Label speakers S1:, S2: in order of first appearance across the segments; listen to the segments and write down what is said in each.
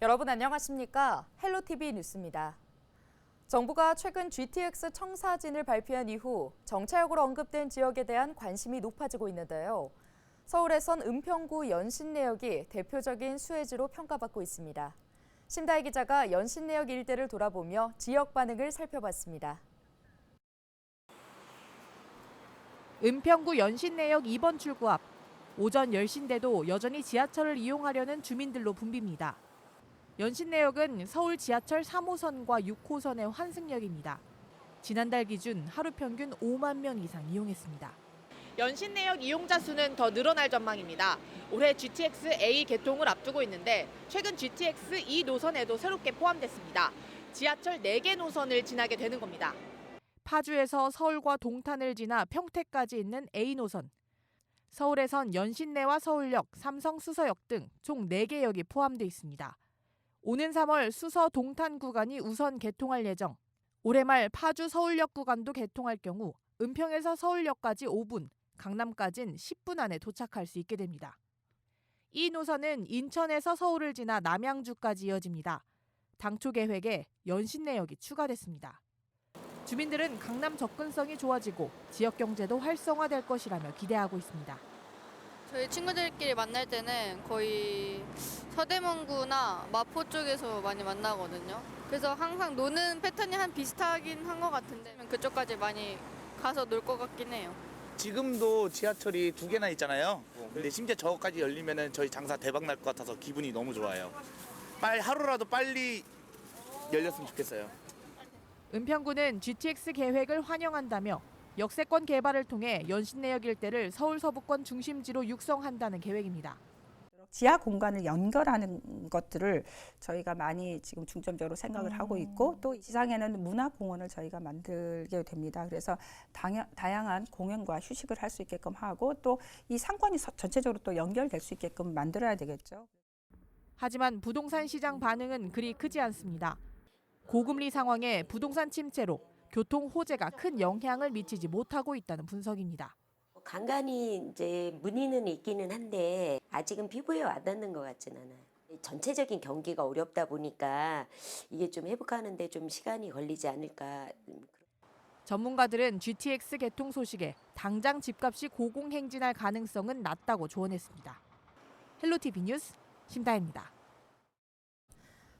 S1: 여러분 안녕하십니까? 헬로티비 뉴스입니다. 정부가 최근 GTX 청사진을 발표한 이후 정차역으로 언급된 지역에 대한 관심이 높아지고 있는데요. 서울에선 은평구 연신내역이 대표적인 수혜지로 평가받고 있습니다. 심다희 기자가 연신내역 일대를 돌아보며 지역 반응을 살펴봤습니다.
S2: 은평구 연신내역 2번 출구 앞, 오전 10시인데도 여전히 지하철을 이용하려는 주민들로 붐빕니다. 연신내역은 서울 지하철 3호선과 6호선의 환승역입니다. 지난달 기준 하루 평균 5만 명 이상 이용했습니다. 연신내역 이용자 수는 더 늘어날 전망입니다. 올해 GTX A 개통을 앞두고 있는데 최근 GTX E 노선에도 새롭게 포함됐습니다. 지하철 4개 노선을 지나게 되는 겁니다. 파주에서 서울과 동탄을 지나 평택까지 있는 A 노선. 서울에선 연신내와 서울역, 삼성 수서역 등 총 4개 역이 포함돼 있습니다. 오는 3월 수서 동탄 구간이 우선 개통할 예정. 올해 말 파주 서울역 구간도 개통할 경우 은평에서 서울역까지 5분, 강남까진 10분 안에 도착할 수 있게 됩니다. 이 노선은 인천에서 서울을 지나 남양주까지 이어집니다. 당초 계획에 연신내역이 추가됐습니다. 주민들은 강남 접근성이 좋아지고 지역 경제도 활성화될 것이라며 기대하고 있습니다.
S3: 저희 친구들끼리 만날 때는 거의 서대문구나 마포 쪽에서 많이 만나거든요. 그래서 항상 노는 패턴이 한 비슷하긴 한 것 같은데 그쪽까지 많이 가서 놀 것 같긴 해요.
S4: 지금도 지하철이 2개나 있잖아요. 근데 심지어 저거까지 열리면 저희 장사 대박 날 것 같아서 기분이 너무 좋아요. 하루라도 빨리 열렸으면 좋겠어요.
S2: 은평구는 GTX 계획을 환영한다며 역세권 개발을 통해 연신내역 일대를 서울 서부권 중심지로 육성한다는 계획입니다.
S5: 지하 공간을 연결하는 것들을 저희가 많이 지금 중점적으로 생각을 하고 있고 또 지상에는 문화공원을 저희가 만들게 됩니다. 그래서 다양한 공연과 휴식을 할 수 있게끔 하고 또 이 상권이 전체적으로 또 연결될 수 있게끔 만들어야 되겠죠.
S2: 하지만 부동산 시장 반응은 그리 크지 않습니다. 고금리 상황에 부동산 침체로 교통 호재가 큰 영향을 미치지 못하고 있다는 분석입니다.
S6: 간간히 이제 문의는 있기는 한데 아직은 피부에 와닿는 것 같지는 않아요. 전체적인 경기가 어렵다 보니까 이게 좀 회복하는데 좀 시간이 걸리지 않을까.
S2: 전문가들은 GTX 개통 소식에 당장 집값이 고공행진할 가능성은 낮다고 조언했습니다. 헬로티비 뉴스 심다혜입니다.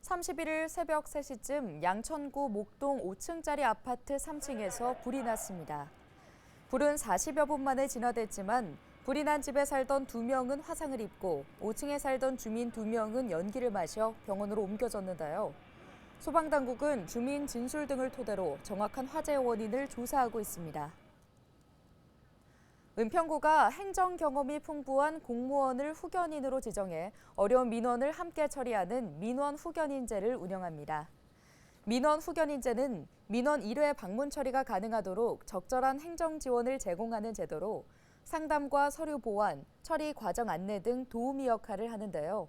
S1: 31일 새벽 3시쯤 양천구 목동 5층짜리 아파트 3층에서 불이 났습니다. 불은 40여 분 만에 진화됐지만 불이 난 집에 살던 2명은 화상을 입고 5층에 살던 주민 2명은 연기를 마셔 병원으로 옮겨졌는데요. 소방당국은 주민 진술 등을 토대로 정확한 화재 원인을 조사하고 있습니다. 은평구가 행정 경험이 풍부한 공무원을 후견인으로 지정해 어려운 민원을 함께 처리하는 민원 후견인제를 운영합니다. 민원 후견인제는 민원 1회 방문 처리가 가능하도록 적절한 행정 지원을 제공하는 제도로 상담과 서류 보완, 처리 과정 안내 등 도우미 역할을 하는데요.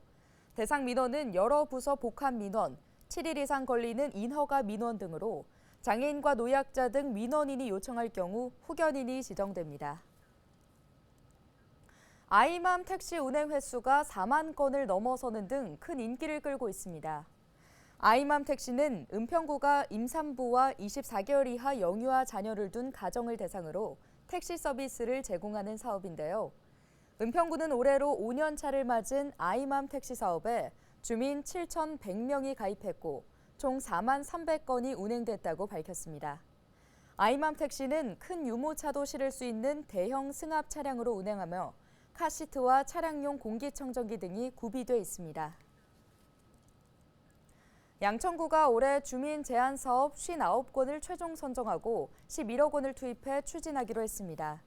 S1: 대상 민원은 여러 부서 복합 민원, 7일 이상 걸리는 인허가 민원 등으로 장애인과 노약자 등 민원인이 요청할 경우 후견인이 지정됩니다. 아이맘 택시 운행 횟수가 4만 건을 넘어서는 등 큰 인기를 끌고 있습니다. 아이맘 택시는 은평구가 임산부와 24개월 이하 영유아 자녀를 둔 가정을 대상으로 택시 서비스를 제공하는 사업인데요. 은평구는 올해로 5년 차를 맞은 아이맘 택시 사업에 주민 7,100명이 가입했고 총 4만 300건이 운행됐다고 밝혔습니다. 아이맘 택시는 큰 유모차도 실을 수 있는 대형 승합 차량으로 운행하며 카시트와 차량용 공기청정기 등이 구비돼 있습니다. 양천구가 올해 주민 제한 사업 59건을 최종 선정하고 11억 원을 투입해 추진하기로 했습니다.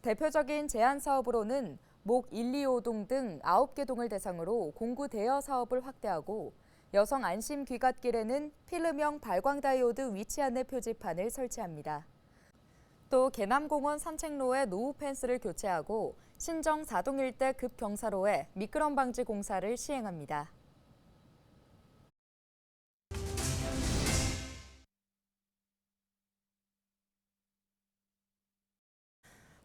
S1: 대표적인 제한 사업으로는 목 1, 2호동 등 9개 동을 대상으로 공구 대여 사업을 확대하고 여성 안심 귀갓길에는 필름형 발광 다이오드 위치 안내 표지판을 설치합니다. 또 개남공원 산책로에 노후 펜스를 교체하고 신정 4동 일대 급경사로에 미끄럼 방지 공사를 시행합니다.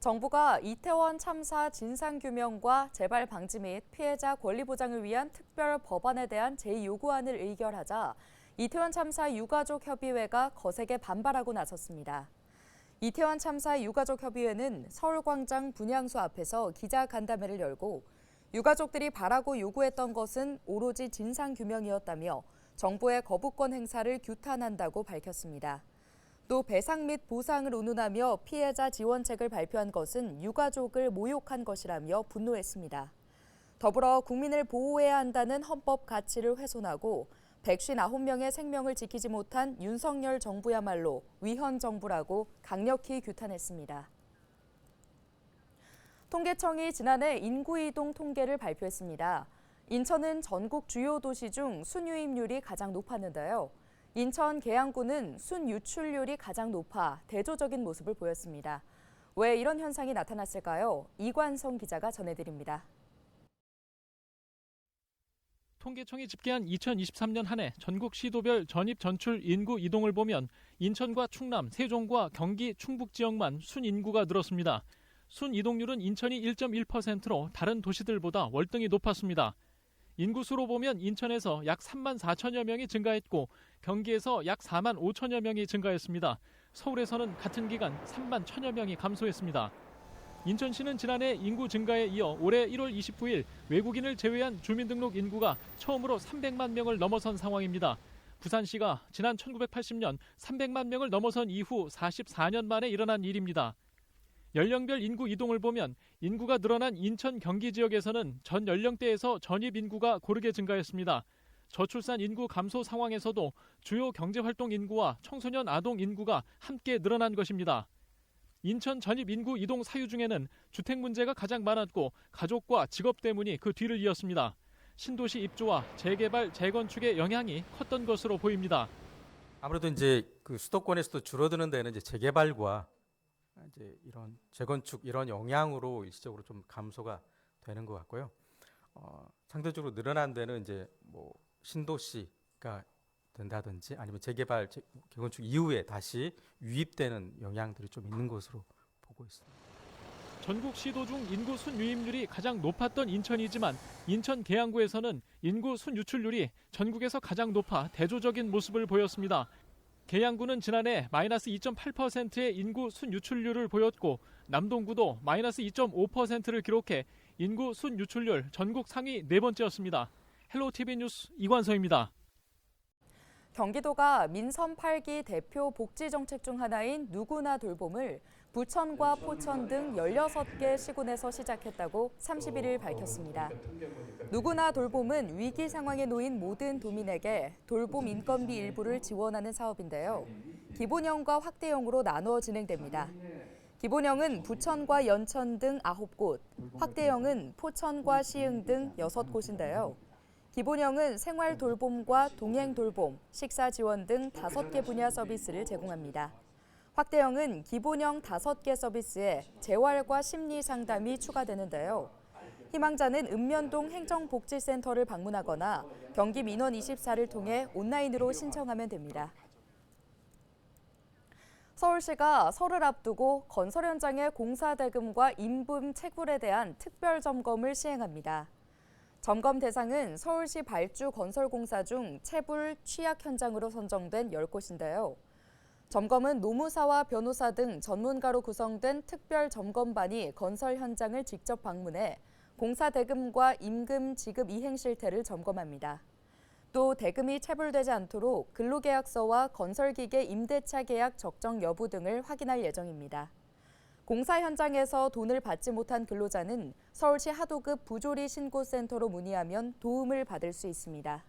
S1: 정부가 이태원 참사 진상규명과 재발 방지 및 피해자 권리 보장을 위한 특별 법안에 대한 제2요구안을 의결하자 이태원 참사 유가족 협의회가 거세게 반발하고 나섰습니다. 이태원 참사 유가족 협의회는 서울광장 분향소 앞에서 기자간담회를 열고 유가족들이 바라고 요구했던 것은 오로지 진상규명이었다며 정부의 거부권 행사를 규탄한다고 밝혔습니다. 또 배상 및 보상을 운운하며 피해자 지원책을 발표한 것은 유가족을 모욕한 것이라며 분노했습니다. 더불어 국민을 보호해야 한다는 헌법 가치를 훼손하고 159명의 생명을 지키지 못한 윤석열 정부야말로 위헌 정부라고 강력히 규탄했습니다. 통계청이 지난해 인구 이동 통계를 발표했습니다. 인천은 전국 주요 도시 중 순유입률이 가장 높았는데요. 인천 계양구는 순유출률이 가장 높아 대조적인 모습을 보였습니다. 왜 이런 현상이 나타났을까요? 이관성 기자가 전해드립니다.
S7: 통계청이 집계한 2023년 한 해 전국 시도별 전입 전출 인구 이동을 보면 인천과 충남, 세종과 경기, 충북 지역만 순인구가 늘었습니다. 순이동률은 인천이 1.1%로 다른 도시들보다 월등히 높았습니다. 인구수로 보면 인천에서 약 3만 4천여 명이 증가했고 경기에서 약 4만 5천여 명이 증가했습니다. 서울에서는 같은 기간 3만 1천여 명이 감소했습니다. 인천시는 지난해 인구 증가에 이어 올해 1월 29일 외국인을 제외한 주민등록 인구가 처음으로 300만 명을 넘어선 상황입니다. 부산시가 지난 1980년 300만 명을 넘어선 이후 44년 만에 일어난 일입니다. 연령별 인구 이동을 보면 인구가 늘어난 인천 경기 지역에서는 전 연령대에서 전입 인구가 고르게 증가했습니다. 저출산 인구 감소 상황에서도 주요 경제활동 인구와 청소년 아동 인구가 함께 늘어난 것입니다. 인천 전입 인구 이동 사유 중에는 주택 문제가 가장 많았고 가족과 직업 때문이 그 뒤를 이었습니다. 신도시 입주와 재개발, 재건축의 영향이 컸던 것으로 보입니다.
S8: 아무래도 이제 그 수도권에서도 줄어드는 데는 이제 재개발과 이제 이런 재건축 이런 영향으로 일시적으로 좀 감소가 되는 것 같고요. 상대적으로 늘어난 데는 이제 뭐 신도시가 된다든지 아니면 재개발, 재건축 이후에 다시 유입되는 영향들이 좀 있는 것으로 보고 있습니다.
S7: 전국 시도 중 인구 순유입률이 가장 높았던 인천이지만 인천 계양구에서는 인구 순유출률이 전국에서 가장 높아 대조적인 모습을 보였습니다. 계양구는 지난해 마이너스 2.8%의 인구 순유출률을 보였고 남동구도 마이너스 2.5%를 기록해 인구 순유출률 전국 상위 4번째였습니다. 헬로티비 뉴스 이관서입니다.
S1: 경기도가 민선 8기 대표 복지 정책 중 하나인 누구나 돌봄을 부천과 포천 등 16개 시군에서 시작했다고 31일 밝혔습니다. 누구나 돌봄은 위기 상황에 놓인 모든 도민에게 돌봄 인건비 일부를 지원하는 사업인데요. 기본형과 확대형으로 나누어 진행됩니다. 기본형은 부천과 연천 등 9곳, 확대형은 포천과 시흥 등 6곳인데요. 기본형은 생활 돌봄과 동행 돌봄, 식사 지원 등 5개 분야 서비스를 제공합니다. 확대형은 기본형 5개 서비스에 재활과 심리 상담이 추가되는데요. 희망자는 읍면동 행정복지센터를 방문하거나 경기 민원 24를 통해 온라인으로 신청하면 됩니다. 서울시가 설을 앞두고 건설 현장의 공사 대금과 임금 체불에 대한 특별 점검을 시행합니다. 점검 대상은 서울시 발주 건설공사 중 체불 취약 현장으로 선정된 10곳인데요. 점검은 노무사와 변호사 등 전문가로 구성된 특별 점검반이 건설 현장을 직접 방문해 공사 대금과 임금 지급 이행 실태를 점검합니다. 또 대금이 체불되지 않도록 근로계약서와 건설기계 임대차 계약 적정 여부 등을 확인할 예정입니다. 공사 현장에서 돈을 받지 못한 근로자는 서울시 하도급 부조리 신고센터로 문의하면 도움을 받을 수 있습니다.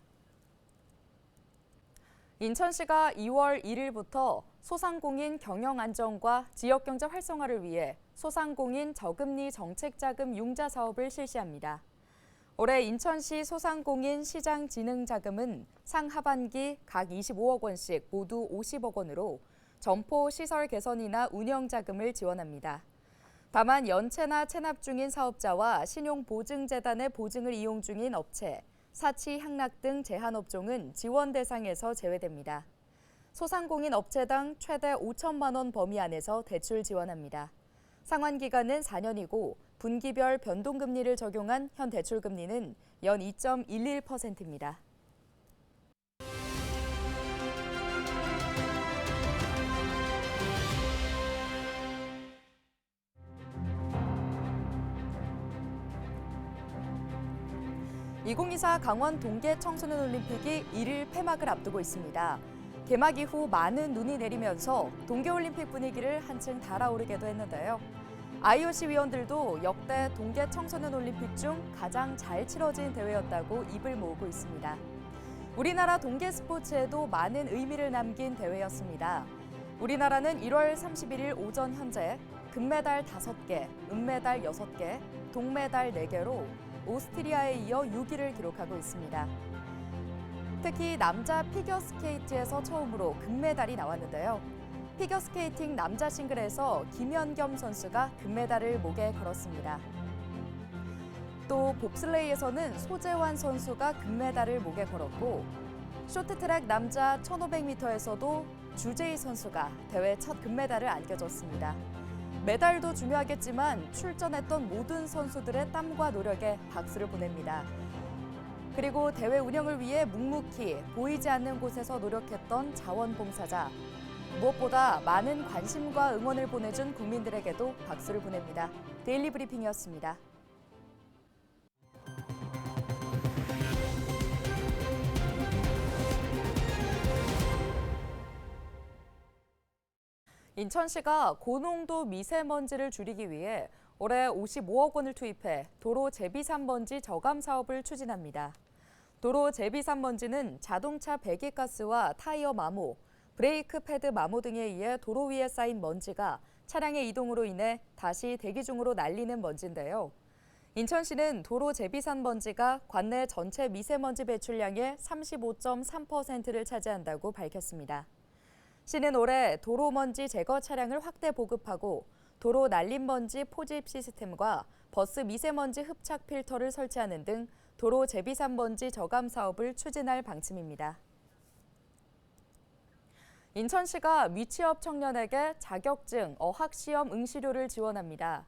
S1: 인천시가 2월 1일부터 소상공인 경영 안정과 지역경제 활성화를 위해 소상공인 저금리 정책자금 융자 사업을 실시합니다. 올해 인천시 소상공인 시장 진흥 자금은 상하반기 각 25억 원씩 모두 50억 원으로 점포 시설 개선이나 운영 자금을 지원합니다. 다만 연체나 체납 중인 사업자와 신용보증재단의 보증을 이용 중인 업체, 사치, 향락 등 제한업종은 지원 대상에서 제외됩니다. 소상공인 업체당 최대 5천만 원 범위 안에서 대출 지원합니다. 상환 기간은 4년이고 분기별 변동금리를 적용한 현 대출금리는 연 2.11%입니다. (2024) 강원 동계 청소년 올림픽이 1일 폐막을 앞두고 있습니다. 개막 이후 많은 눈이 내리면서 동계올림픽 분위기를 한층 달아오르게도 했는데요. IOC 위원들도 역대 동계 청소년 올림픽 중 가장 잘 치러진 대회였다고 입을 모으고 있습니다. 우리나라 동계 스포츠에도 많은 의미를 남긴 대회였습니다. 우리나라는 1월 31일 오전 현재 금메달 5개, 은메달 6개, 동메달 4개로 오스트리아에 이어 6위를 기록하고 있습니다. 특히 남자 피겨스케이트에서 처음으로 금메달이 나왔는데요. 피겨스케이팅 남자 싱글에서 김연겸 선수가 금메달을 목에 걸었습니다. 또 봅슬레이에서는 소재환 선수가 금메달을 목에 걸었고 쇼트트랙 남자 1500m에서도 주재희 선수가 대회 첫 금메달을 안겨줬습니다. 메달도 중요하겠지만 출전했던 모든 선수들의 땀과 노력에 박수를 보냅니다. 그리고 대회 운영을 위해 묵묵히 보이지 않는 곳에서 노력했던 자원봉사자. 무엇보다 많은 관심과 응원을 보내준 국민들에게도 박수를 보냅니다. 데일리 브리핑이었습니다. 인천시가 고농도 미세먼지를 줄이기 위해 올해 55억 원을 투입해 도로 제비산먼지 저감 사업을 추진합니다. 도로 제비산먼지는 자동차 배기가스와 타이어 마모, 브레이크 패드 마모 등에 의해 도로 위에 쌓인 먼지가 차량의 이동으로 인해 다시 대기 중으로 날리는 먼지인데요. 인천시는 도로 제비산먼지가 관내 전체 미세먼지 배출량의 35.3%를 차지한다고 밝혔습니다. 시는 올해 도로 먼지 제거 차량을 확대 보급하고 도로 날림 먼지 포집 시스템과 버스 미세먼지 흡착 필터를 설치하는 등 도로 제비산 먼지 저감 사업을 추진할 방침입니다. 인천시가 미취업 청년에게 자격증 어학시험 응시료를 지원합니다.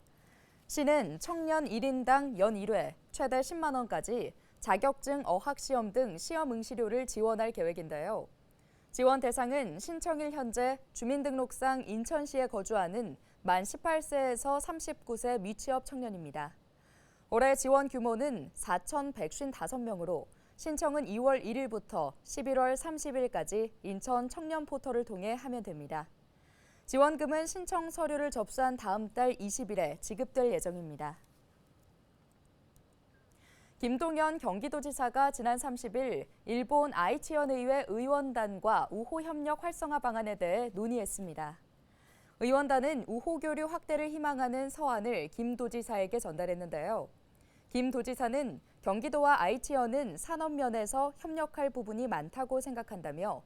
S1: 시는 청년 1인당 연 1회 최대 10만 원까지 자격증 어학시험 등 시험 응시료를 지원할 계획인데요. 지원 대상은 신청일 현재 주민등록상 인천시에 거주하는 만 18세에서 39세 미취업 청년입니다. 올해 지원 규모는 4,155명으로 신청은 2월 1일부터 11월 30일까지 인천 청년 포털을 통해 하면 됩니다. 지원금은 신청 서류를 접수한 다음 달 20일에 지급될 예정입니다. 김동연 경기도지사가 지난 30일 일본 아이치현 의회 의원단과 우호 협력 활성화 방안에 대해 논의했습니다. 의원단은 우호 교류 확대를 희망하는 서한을 김 도지사에게 전달했는데요. 김 도지사는 경기도와 아이치현은 산업 면에서 협력할 부분이 많다고 생각한다며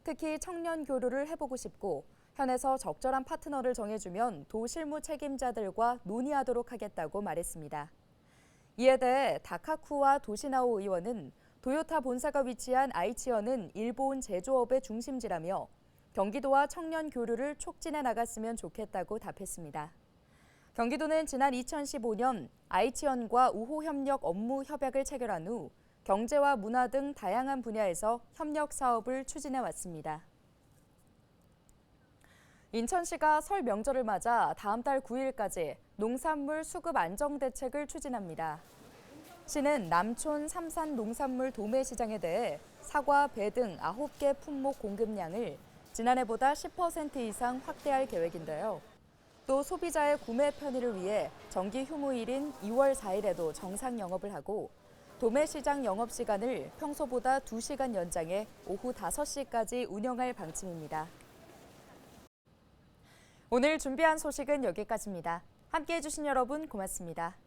S1: 특히 청년 교류를 해보고 싶고 현에서 적절한 파트너를 정해주면 도 실무 책임자들과 논의하도록 하겠다고 말했습니다. 이에 대해 다카쿠와 도시나오 의원은 도요타 본사가 위치한 아이치현은 일본 제조업의 중심지라며 경기도와 청년 교류를 촉진해 나갔으면 좋겠다고 답했습니다. 경기도는 지난 2015년 아이치현과 우호 협력 업무 협약을 체결한 후 경제와 문화 등 다양한 분야에서 협력 사업을 추진해 왔습니다. 인천시가 설 명절을 맞아 다음 달 9일까지 농산물 수급 안정 대책을 추진합니다. 시는 남촌 삼산 농산물 도매시장에 대해 사과, 배 등 9개 품목 공급량을 지난해보다 10% 이상 확대할 계획인데요. 또 소비자의 구매 편의를 위해 정기 휴무일인 2월 4일에도 정상 영업을 하고 도매시장 영업시간을 평소보다 2시간 연장해 오후 5시까지 운영할 방침입니다. 오늘 준비한 소식은 여기까지입니다. 함께해 주신 여러분 고맙습니다.